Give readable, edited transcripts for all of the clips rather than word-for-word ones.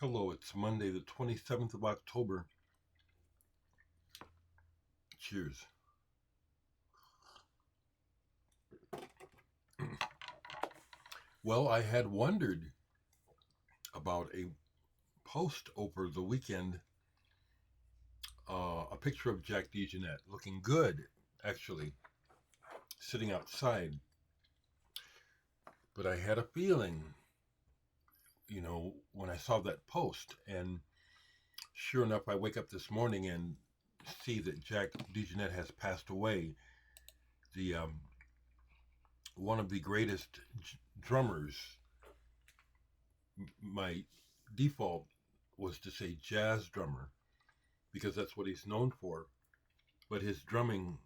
Hello, it's Monday, the 27th of October. Cheers. Well, I had wondered about a post over the weekend, a picture of Jack DeJohnette looking good, actually, sitting outside. But I had a feeling, when I saw that post. And sure enough, I wake up this morning and see that Jack DeJohnette has passed away. The One of the greatest drummers. My default was to say jazz drummer because that's what he's known for. But his drumming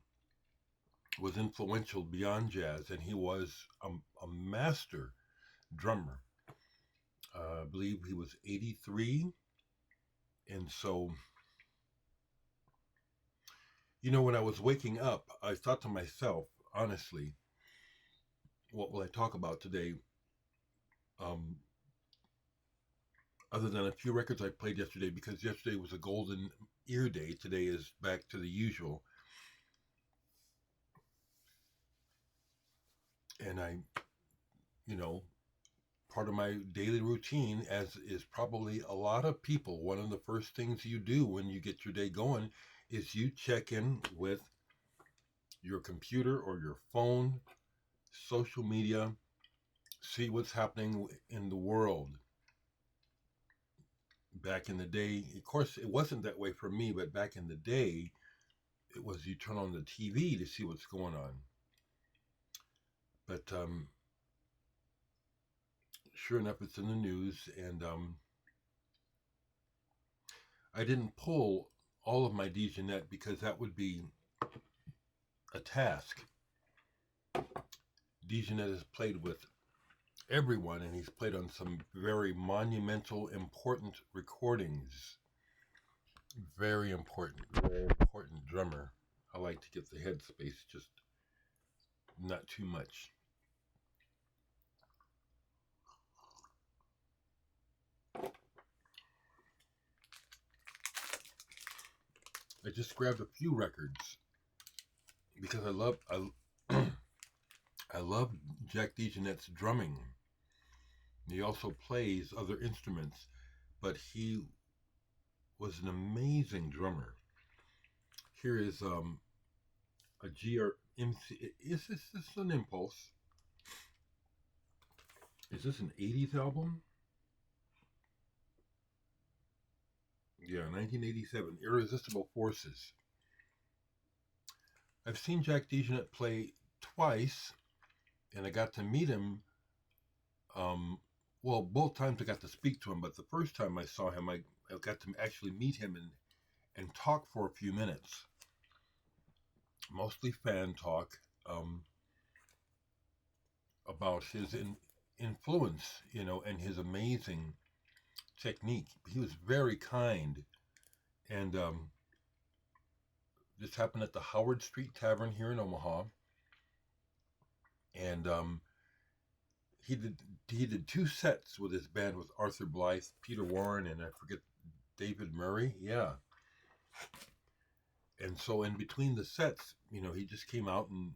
was influential beyond jazz, and he was a master drummer. I believe he was 83. And so, when I was waking up, I thought to myself, honestly, what will I talk about today? Um, Other than a few records I played yesterday, because yesterday was a golden ear day. Today is back to the usual. And you know, part of my daily routine, as is probably a lot of people, one of the first things you do when you get your day going is you check in with your computer or your phone, social media, see what's happening in the world. Back in the day, of course, it wasn't that way for me, but back in the day, it was you turn on the TV to see what's going on. But sure enough, it's in the news, and I didn't pull all of my DeJohnette because that would be a task. DeJohnette has played with everyone, and he's played on some very monumental, important recordings. Very important drummer. I like to get the headspace, just not too much. I just grabbed a few records because I love Jack DeJohnette's drumming. He also plays other instruments, but he was an amazing drummer. Here is a GRMC. Is this an Impulse? Is this an 80s album? Yeah, 1987, Irresistible Forces. I've seen Jack DeJohnette play twice, and I got to meet him. Well, both times I got to speak to him, but the first time I saw him, I got to actually meet him and talk for a few minutes. Mostly fan talk about his influence, and his amazing technique. He was very kind, and this happened at the Howard Street Tavern here in Omaha, and he did two sets with his band with Arthur Blythe, Peter Warren, and I forget David Murray. Yeah, and so in between the sets, he just came out and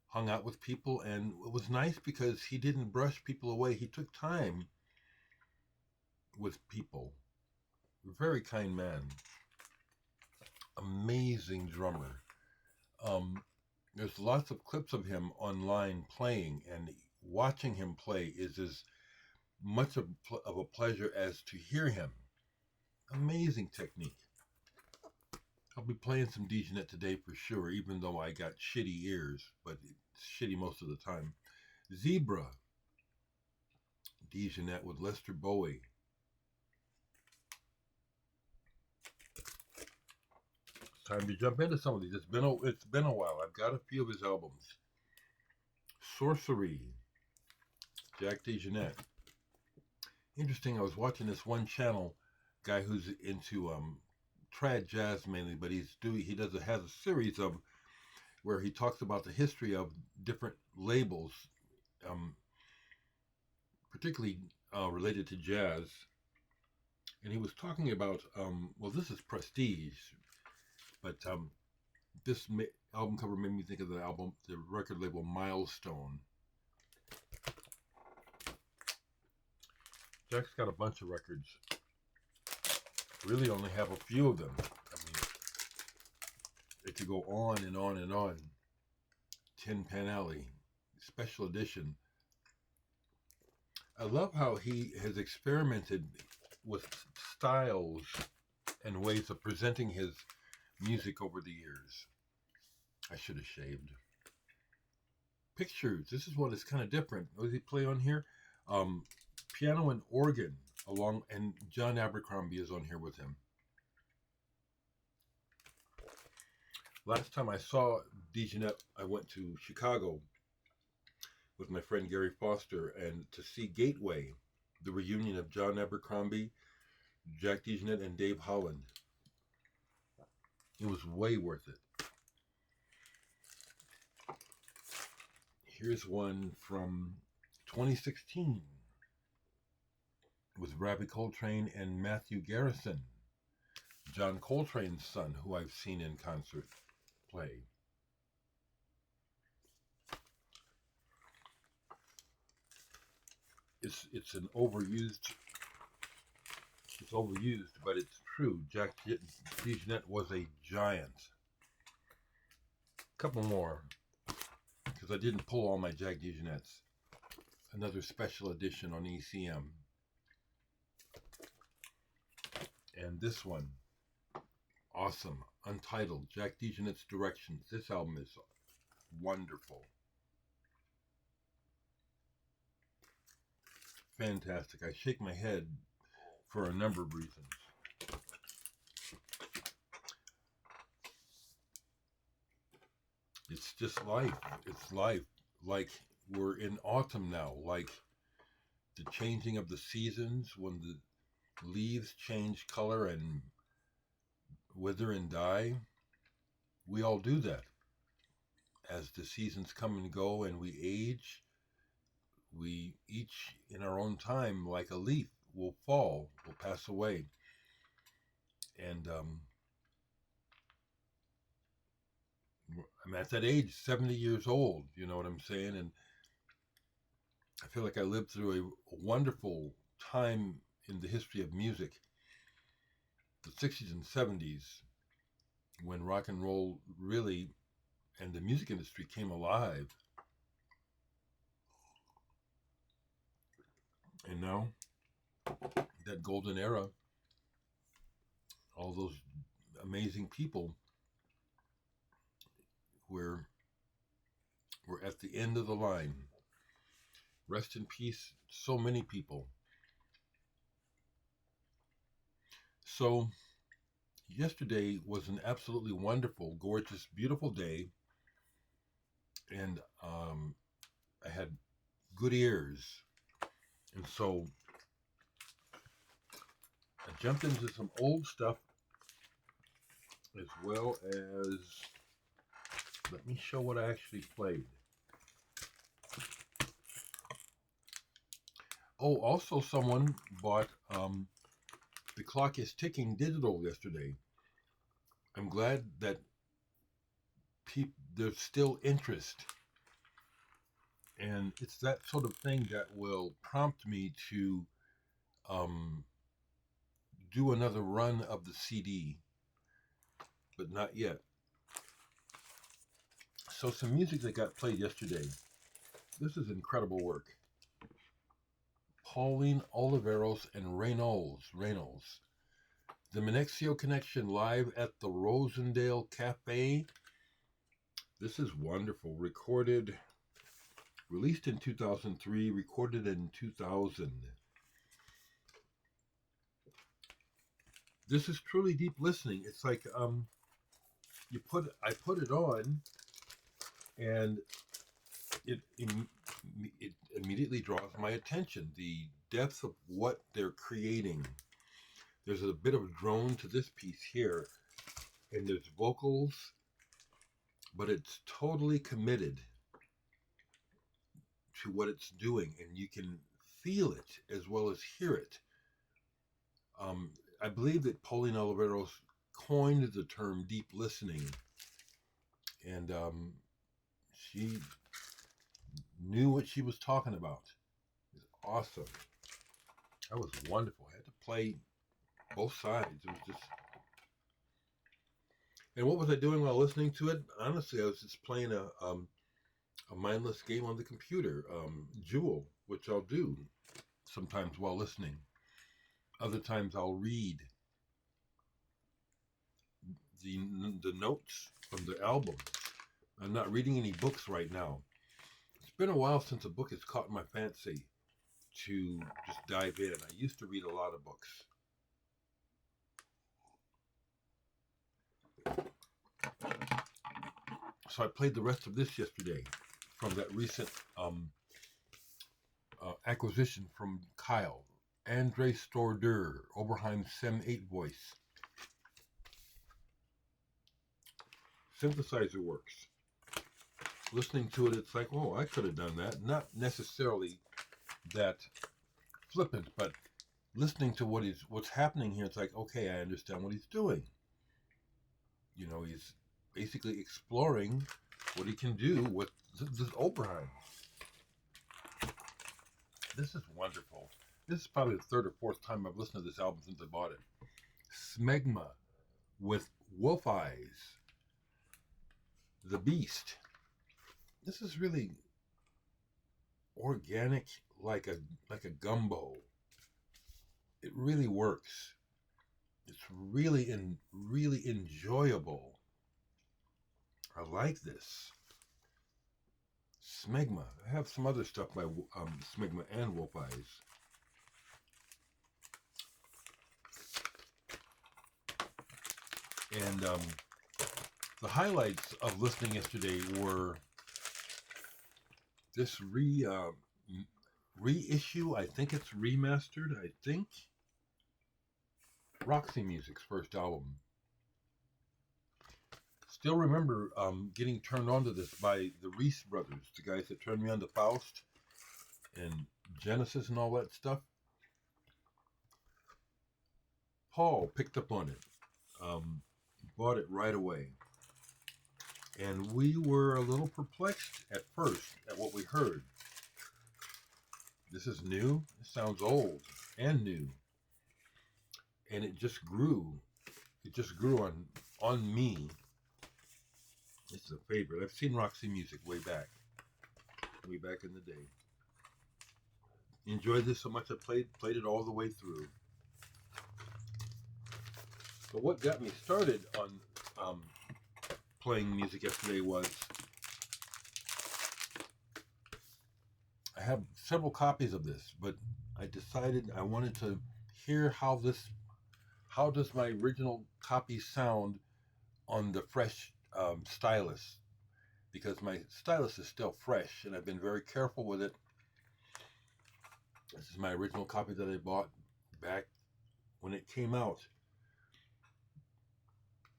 hung out with people, and it was nice because he didn't brush people away. He took time with people. Very kind man. Amazing drummer. There's lots of clips of him online playing, and watching him play is as much of a pleasure as to hear him. Amazing technique. I'll be playing some DeJohnette today for sure, even though I got shitty ears, but it's shitty most of the time. Zebra, DeJohnette with Lester Bowie. It's time to jump into some of these. It's been a while. I've got a few of his albums. Sorcery, Jack DeJohnette. Interesting. I was watching this one channel guy who's into trad jazz mainly, but has a series of where he talks about the history of different labels, particularly related to jazz. and he was talking about well, this is Prestige, but this album cover made me think of the record label Milestone. Jack's got a bunch of records. Really only have a few of them. I mean, it could go on and on and on. Tin Pan Alley, special edition. I love how he has experimented with styles and ways of presenting his music over the years. I should have shaved. Pictures. This is one that's kind of different. What does he play on here? Piano and organ, and John Abercrombie is on here with him. Last time I saw DeJohnette, I went to Chicago with my friend Gary Foster, and to see Gateway, the reunion of John Abercrombie, Jack DeJohnette, and Dave Holland. It was way worth it. Here's one from 2016 with Ravi Coltrane and Matthew Garrison, John Coltrane's son, who I've seen in concert play. It's overused, but it's true. Jack DeJohnette was a giant. A couple more, because I didn't pull all my Jack DeJohnettes. Another special edition on ECM. And this one, awesome, Untitled, Jack DeJohnette's Directions. This album is wonderful. Fantastic. I shake my head for a number of reasons. It's just life. It's life. Like we're in autumn now, like the changing of the seasons, when the leaves change color and wither and die. We all do that. As the seasons come and go and we age, we each in our own time, like a leaf, will fall, will pass away. And I'm at that age, 70 years old, you know what I'm saying? And I feel like I lived through a wonderful time in the history of music, the 60s and 70s, when rock and roll really, and the music industry came alive. And now, that golden era, all those amazing people, we're at the end of the line. Rest in peace, so many people. So, yesterday was an absolutely wonderful, gorgeous, beautiful day, and I had good ears, and so I jumped into some old stuff, as well as, let me show what I actually played. Oh, also someone bought The Clock is Ticking digital yesterday. I'm glad that there's still interest. And it's that sort of thing that will prompt me to do another run of the CD, but not yet. So some music that got played yesterday. This is incredible work. Pauline Oliveros and Reynolds. The Menexio Connection live at the Rosendale Cafe. This is wonderful. Released in 2003, recorded in 2000. This is truly deep listening. It's like I put it on, and it immediately draws my attention. The depth of what they're creating. There's a bit of drone to this piece here, and there's vocals, but it's totally committed to what it's doing, and you can feel it as well as hear it. I believe that Pauline Oliveros coined the term deep listening, and she knew what she was talking about. It was awesome. That was wonderful. I had to play both sides. It was just. And what was I doing while listening to it? Honestly, I was just playing a mindless game on the computer, Jewel, which I'll do sometimes while listening. Other times I'll read the notes from the album. I'm not reading any books right now. It's been a while since a book has caught my fancy to just dive in. I used to read a lot of books. So I played the rest of this yesterday from that recent acquisition from Kyle. Andre Storder, Oberheim Sem 8 voice. Synthesizer works. Listening to it, it's like, oh, I could have done that. Not necessarily that flippant, but listening to what's happening here, it's like, okay, I understand what he's doing. You know, he's basically exploring what he can do with this Oberheim. This is wonderful. This is probably the third or fourth time I've listened to this album since I bought it. Smegma with Wolf Eyes. The Beast. This is really organic, like a gumbo. It really works. It's really enjoyable. I like this. Smegma. I have some other stuff by Smegma and Wolf Eyes. And the highlights of listening yesterday were this reissue. I think it's remastered. I think Roxy Music's first album. Still remember getting turned on to this by the Reese brothers, the guys that turned me on to Faust and Genesis and all that stuff. Paul picked up on it, bought it right away. And we were a little perplexed at first at what we heard. This is new. It sounds old and new. And it just grew. It just grew on me. It's a favorite. I've seen Roxy Music way back in the day. Enjoyed this so much I played it all the way through. But what got me started on playing music yesterday was I have several copies of this, but I decided I wanted to hear how does my original copy sound on the fresh stylus, because my stylus is still fresh and I've been very careful with it. This is my original copy that I bought back when it came out.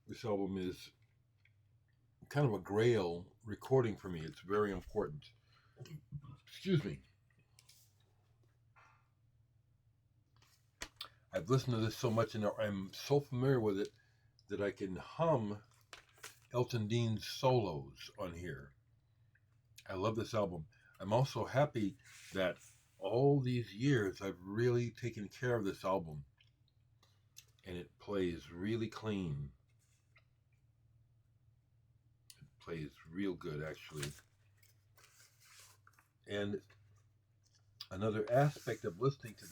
This album is kind of a grail recording for me. It's very important. Excuse me. I've listened to this so much and I'm so familiar with it that I can hum Elton Dean's solos on here. I love this album. I'm also happy that all these years I've really taken care of this album and it plays really clean. It plays real good, actually. And another aspect of listening to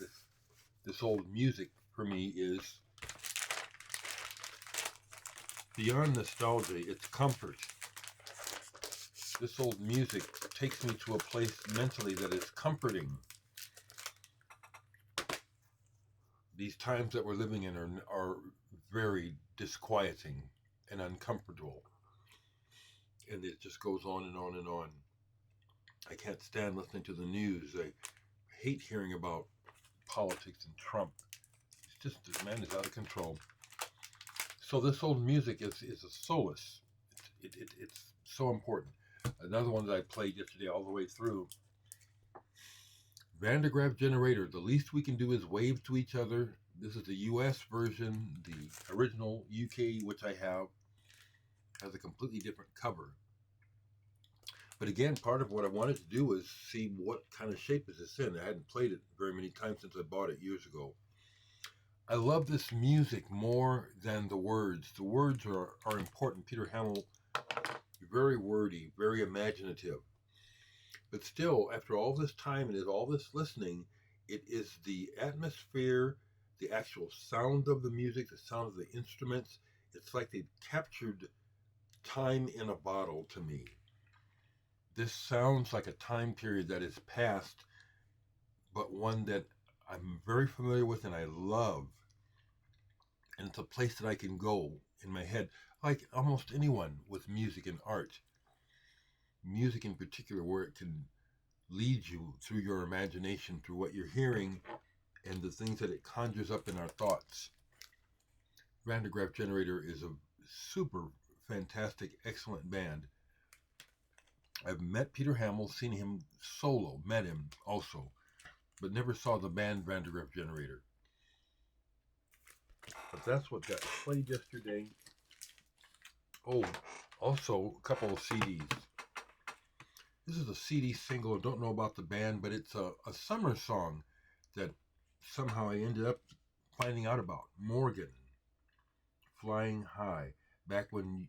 this old music for me is beyond nostalgia, it's comfort. This old music takes me to a place mentally that is comforting. These times that we're living in are very disquieting and uncomfortable. And it just goes on and on and on. I can't stand listening to the news. I hate hearing about politics and Trump. It's just, this man is out of control. So this old music is a solace. It's so important. Another one that I played yesterday all the way through. Van de Graaff Generator. The least we can do is wave to each other. This is the US version. The original UK, which I have, has a completely different cover. But again, part of what I wanted to do was see what kind of shape is this in. I hadn't played it very many times since I bought it years ago. I love this music more than the words. The words are important. Peter Hamill, very wordy, very imaginative. But still, after all this time and all this listening, it is the atmosphere, the actual sound of the music, the sound of the instruments. It's like they've captured time in a bottle to me. This sounds like a time period that is past, but one that I'm very familiar with and I love. And it's a place that I can go in my head, like almost anyone with music and art. Music in particular, where it can lead you through your imagination, through what you're hearing, and the things that it conjures up in our thoughts. Van der Graaf Generator is a super fantastic, excellent band. I've met Peter Hamill, seen him solo, met him also, but never saw the band Van der Graaf Generator. But that's what got played yesterday. Oh, also a couple of CDs. This is a CD single. I don't know about the band, but it's a summer song that somehow I ended up finding out about. Morgan, Flying High. Back when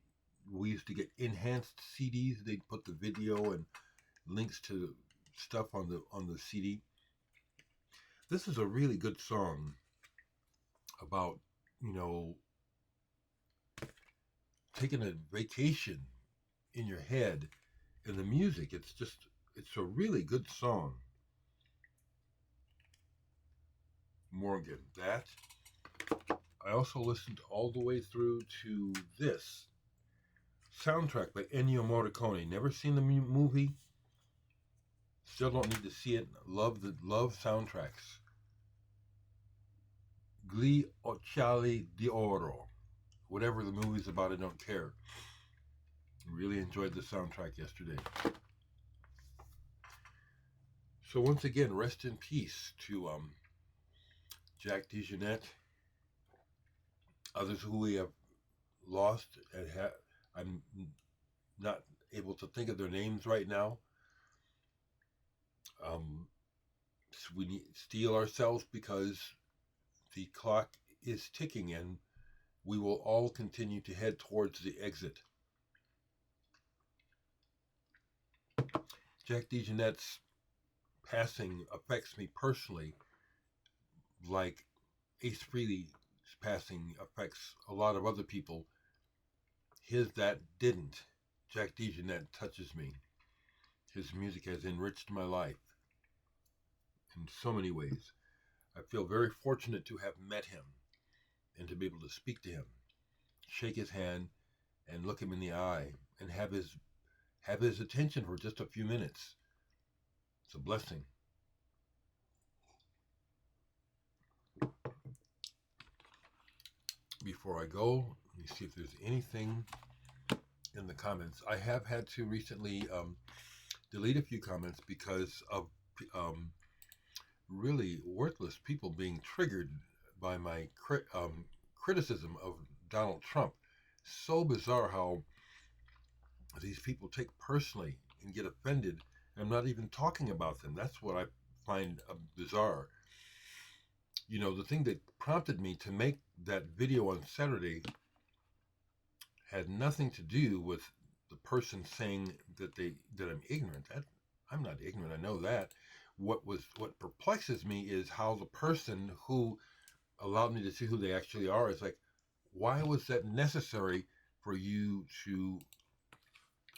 we used to get enhanced CDs, they'd put the video and links to stuff on the CD. This is a really good song about, taking a vacation in your head, and the music, it's a really good song. Morgan, that. I also listened all the way through to this soundtrack by Ennio Morricone. Never seen the movie. Still don't need to see it. Love soundtracks. Gli Occhiali d'Oro. Whatever the movie's about, I don't care. Really enjoyed the soundtrack yesterday. So once again, rest in peace to Jack DeJohnette, others who we have lost, and I'm not able to think of their names right now. So we need to steel ourselves because the clock is ticking and we will all continue to head towards the exit. Jack DeJohnette's passing affects me personally, like Ace Frehley's passing affects a lot of other people. His that didn't. Jack DeJohnette touches me. His music has enriched my life in so many ways. I feel very fortunate to have met him and to be able to speak to him, shake his hand, and look him in the eye, and have his attention for just a few minutes. It's a blessing. Before I go, let me see if there's anything in the comments. I have had to recently delete a few comments because of really worthless people being triggered by my criticism of Donald Trump. So bizarre how these people take personally and get offended. I'm not even talking about them. That's what I find bizarre. The thing that prompted me to make that video on Saturday had nothing to do with the person saying that I'm ignorant. I'm not ignorant. I know that. What perplexes me is how the person who allowed me to see who they actually are is like, why was that necessary for you to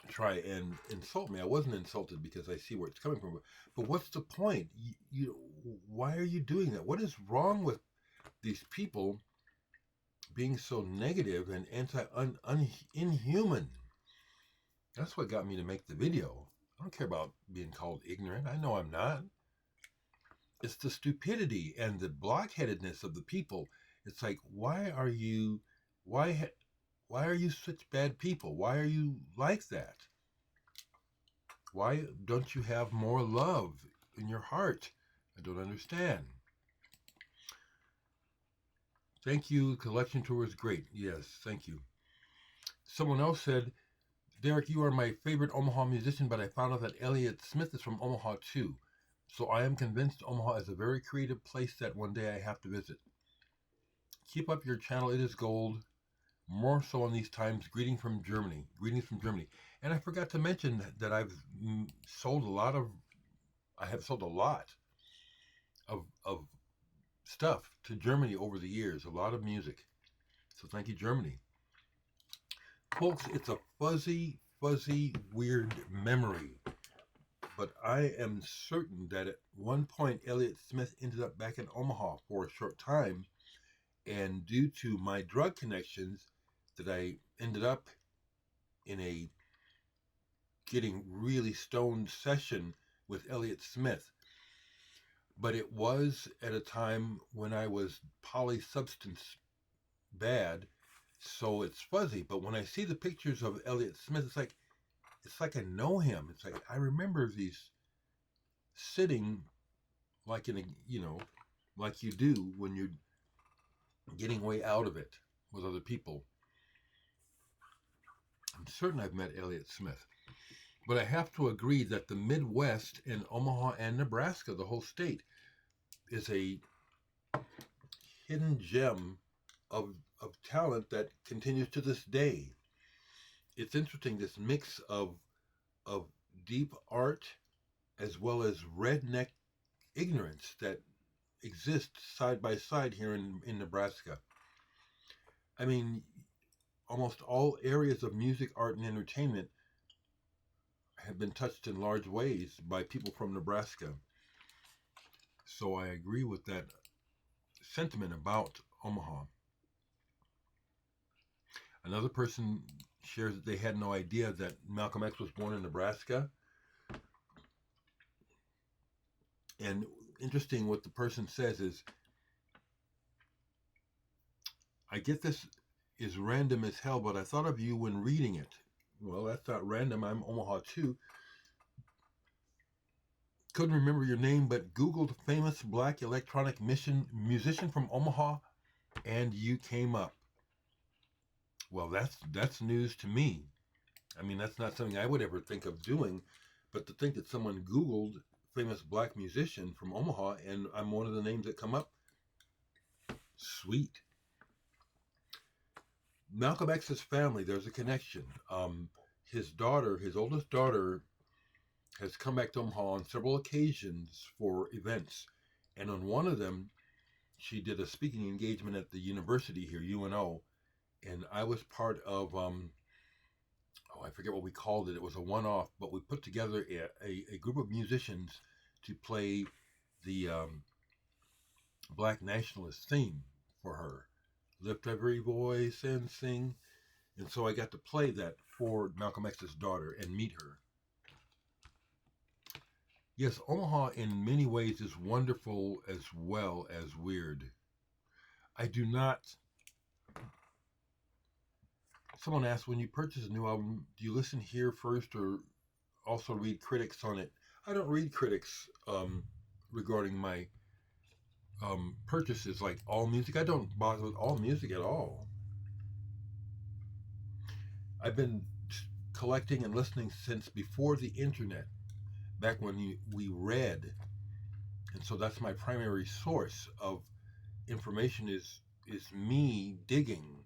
try and insult me? I wasn't insulted because I see where it's coming from. But what's the point? Why are you doing that? What is wrong with these people being so negative and inhuman? That's what got me to make the video. I don't care about being called ignorant. I know I'm not. It's the stupidity and the blockheadedness of the people. It's like, why are you such bad people? Why are you like that? Why don't you have more love in your heart? I don't understand. Thank you. Collection tour is great. Yes, thank you. Someone else said, Dereck, you are my favorite Omaha musician, but I found out that Elliott Smith is from Omaha too. So I am convinced Omaha is a very creative place that one day I have to visit. Keep up your channel. It is gold. More so in these times. Greetings from Germany. Greetings from Germany. And I forgot to mention that sold a lot of, I have sold a lot of stuff to Germany over the years. A lot of music. So thank you, Germany. Folks, it's a fuzzy, weird memory. But I am certain that at one point Elliott Smith ended up back in Omaha for a short time. And due to my drug connections, that I ended up in a getting really stoned session with Elliott Smith. But it was at a time when I was polysubstance bad, so it's fuzzy. But when I see the pictures of Elliott Smith, it's like I know him. It's like I remember these sitting like in a like you do when you're getting way out of it with other people. I'm certain I've met Elliott Smith. But I have to agree that the Midwest and Omaha and Nebraska, the whole state, is a hidden gem of talent that continues to this day. It's interesting, this mix of deep art as well as redneck ignorance that exists side by side here in Nebraska. I mean, almost all areas of music, art, and entertainment have been touched in large ways by people from Nebraska. So I agree with that sentiment about Omaha. Another person shares that they had no idea that Malcolm X was born in Nebraska. And interesting, what the person says is, I get this is random as hell, but I thought of you when reading it. Well, that's not random. I'm Omaha too. Couldn't remember your name, but Googled famous black electronic musician from Omaha, and you came up. Well, that's news to me. I mean, that's not something I would ever think of doing, but to think that someone Googled famous black musician from Omaha and I'm one of the names that come up, sweet. Malcolm X's family, there's a connection. His daughter, his oldest daughter, has come back to Omaha on several occasions for events. And on one of them, she did a speaking engagement at the university here, UNO. And I was part of, I forget what we called it. It was a one-off, but we put together a group of musicians to play the Black Nationalist theme for her. Lift every voice and sing. And so I got to play that for Malcolm X's daughter and meet her. Yes, Omaha in many ways is wonderful as well as weird. I do not. Someone asked, when you purchase a new album, do you listen here first or also read critics on it? I don't read critics regarding my purchases, like All Music. I don't bother with All Music at all. I've been collecting and listening since before the internet, back when we read, and so that's my primary source of information is me digging,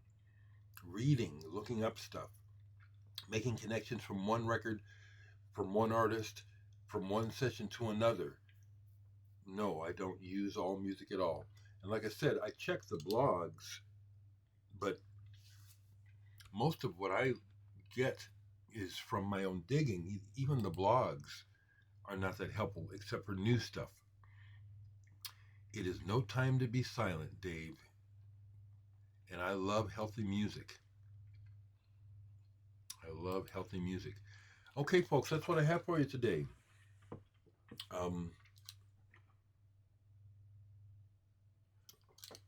reading, looking up stuff, making connections from one record, from one artist, from one session to another. No, I don't use All Music at all. And like I said, I check the blogs, but most of what I get is from my own digging. Even the blogs are not that helpful except for new stuff. It is no time to be silent, Dave. And I love healthy music. I love healthy music. Okay, folks, that's what I have for you today.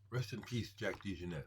Rest in peace, Jack DeJohnette.